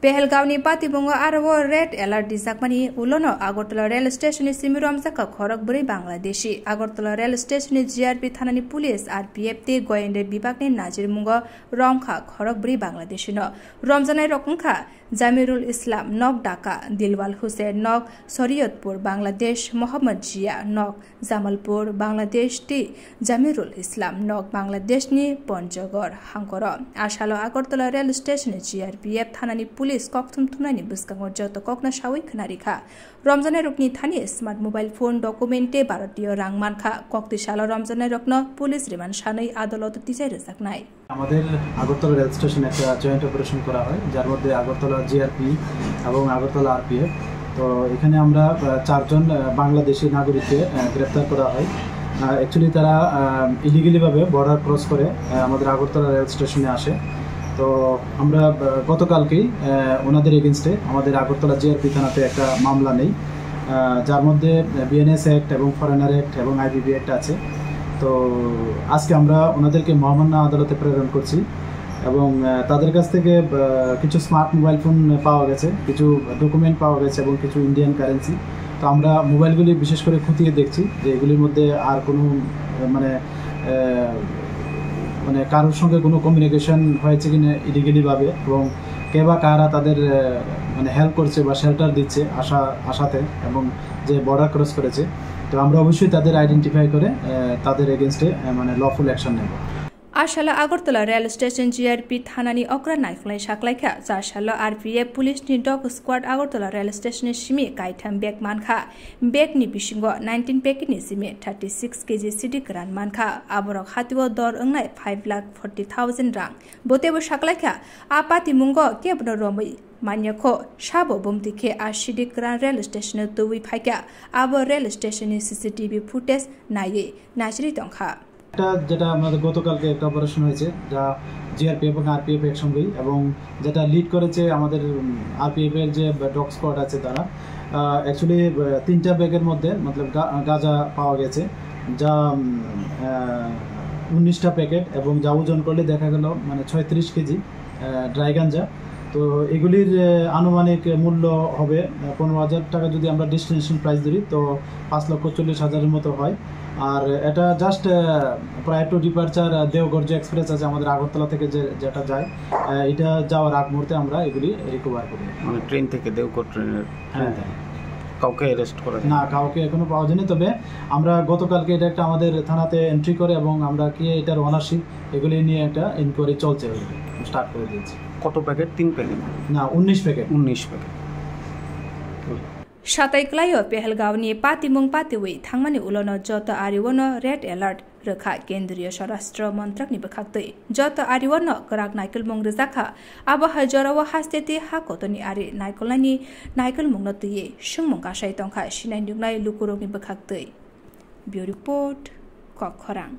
पेहेलगावनी पातिबुंगो आरो red alert दिसाकमानी उलोनो आगरतला रेल स्टेशननि सिमिरम जाका खरक बुरै बांलादेशी आगरतला रेल स्टेशननि जीआरपी थानानि पुलिस आरपीएफ ते गोयेंदे विभागनि नाजिरमुंगो रमखा खरक बुरै बांलादेशीनो रमजानाय रकमखा जामिरुल इस्लाम नक ढाका दिलवाल हुसैन नक शरीयतपुर बांग्लादेश मोहम्मद जिया नक जामालपुर बांग्लादेश टी जामिरुल इस्लाम नक बांग्लादेशनि पंचगढ़ हांकर आशालो आगरतला रेल स्टेशन जीआरपीएफ थानानि पुलिस ककथुम थुमनायनि बुस्कांगो जत ककना सावै खोनारिखा रमजानाय रकनि थानि स्मार्ट मोबाइल फोन डकुमेन्टे भारतीय रांमानखा कक्तिशाला रमजानाय रकनो पुलिस रिमान्ड सानै आदाলত तिसाय रोजाकनाय আমাদের আগরতলা রেল স্টেশনে একটা জয়েন্ট অপারেশন করা হয় যার মধ্যে আগরতলা জিআরপি এবং আগরতলা আরপিএফ তো এখানে আমরা চারজন বাংলাদেশি নাগরিককে গ্রেফতার করা হয় অ্যাকচুয়ালি তারা ইলিগালি ভাবে বর্ডার ক্রস করে আমাদের আগরতলা রেল স্টেশনে আসে তো আমরা গতকালকেই ওনাদের এগেইনস্টে আমাদের আগরতলা জিআরপি থানাতে একটা মামলা নেই যার মধ্যে বিএনএস অ্যাক্ট এবং ফরেনার অ্যাক্ট এবং আইবিবি অ্যাক্ট আছে তো আজকে আমরা ওনাদেরকে মহামান্য আদালতে প্রেরণ করছি এবং তাদের কাছ থেকে কিছু স্মার্ট মোবাইল ফোন পাওয়া গেছে কিছু ডকুমেন্ট পাওয়া গেছে এবং কিছু ইন্ডিয়ান কারেন্সি তো আমরা মোবাইলগুলি বিশেষ করে খতিয়ে দেখছি যে এগুলির মধ্যে আর কোনো মানে মানে কারোর সঙ্গে কোনো কমিউনিকেশন হয়েছে কিনা ইলিগালিভাবে এবং কে বা কারা তাদের মানে হেল্প করছে বা শেল্টার দিচ্ছে আশাতে এবং যে বর্ডার ক্রস করেছে তো আমরা অবশ্যই তাদের আইডেন্টিফাই করে তাদের এগেইনস্টে মানে লফুল অ্যাকশন নেব आशाला आगरतला रेल स्टेशन जीआरपी थानानि अग्रा नायफ्लाय साख्लायखा जाशाला आरपीएफ पुलिसनि डग स्क्वाड आगरतला रेल स्टेशननि सिमी कायथाम बेग मानखा बेगनि बिसिंगो 19 पेकेटनि सिमी 36 केजि सिडि ग्रान मानखा आबरक हातिबो दर ओंनाय 5,40,000 रां बोतेबो साख्लायखा आपाति मुंगो केबनो रमै मान्यखो साबो बुमतिखे आशिदि ग्रान रेल स्टेशन तुवि फायका आबो रेल स्टेशननि सीसीटीवी फुटेज नायै नाजरि दंखा একটা যেটা আমাদের গতকালকে একটা অপারেশন হয়েছে যা জিআরপি এবং আরপিএফ একসঙ্গেই এবং যেটা লিড করেছে আমাদের আরপিএফ এর যে ডগ স্কোয়াড আছে তারা অ্যাকচুয়ালি 3টা ব্যাগের মধ্যে মতলব গাঁজা পাওয়া গেছে যা 19টা প্যাকেট এবং যা ওজন করলে দেখা গেল মানে 36 কেজি ড্রাই গাঁজা তো এগুলির আনুমানিক মূল্য হবে 15,000 টাকা যদি আমরা ডেস্টিনেশন প্রাইস ধরি তো 5,40,000 মতো হয় আর এটা জাস্ট প্রায় টু ডিপারচার দেওগর্জ এক্সপ্রেস আছে আমাদের আগরতলা থেকে যেটা যায় এটা যাওয়ার আগ মুহূর্তে আমরা এগুলি রিকভার করি মানে ট্রেন থেকে দেওগড় ট্রেনের হ্যাঁ কাউকে অ্যারেস্ট করা না কাউকে এখনো পাওয়া যায়নি তবে আমরা গতকালকে এটা একটা আমাদের থানাতে এন্ট্রি করে এবং আমরা কি এটার ওনারশিপ এগুলি নিয়ে একটা ইনকোয়ারি চলছে স্টার্ট করে দিয়েছি কত প্যাকেট 3 প্যাকেট না 19 প্যাকেট साताइक्लायो पेहेलगावनि पातिमुं पातिवै थांमानि उलोनो जत आरिवनो रेड अलर्ट रोखा केन्द्रीय स्वराष्ट्र मन्त्रकनि बखाक्तै जत आरिवनो गराक नायकल मुं रोजाखा आबो हजराव हास्तेति हाकोतनि आरि नायकलनि नायकल मुंनो तुये सुंमुं गासाय तंखा सिनाय नुनाय लुकुरनि बखाक्तै ब्युरो रिपोर्ट कखरां।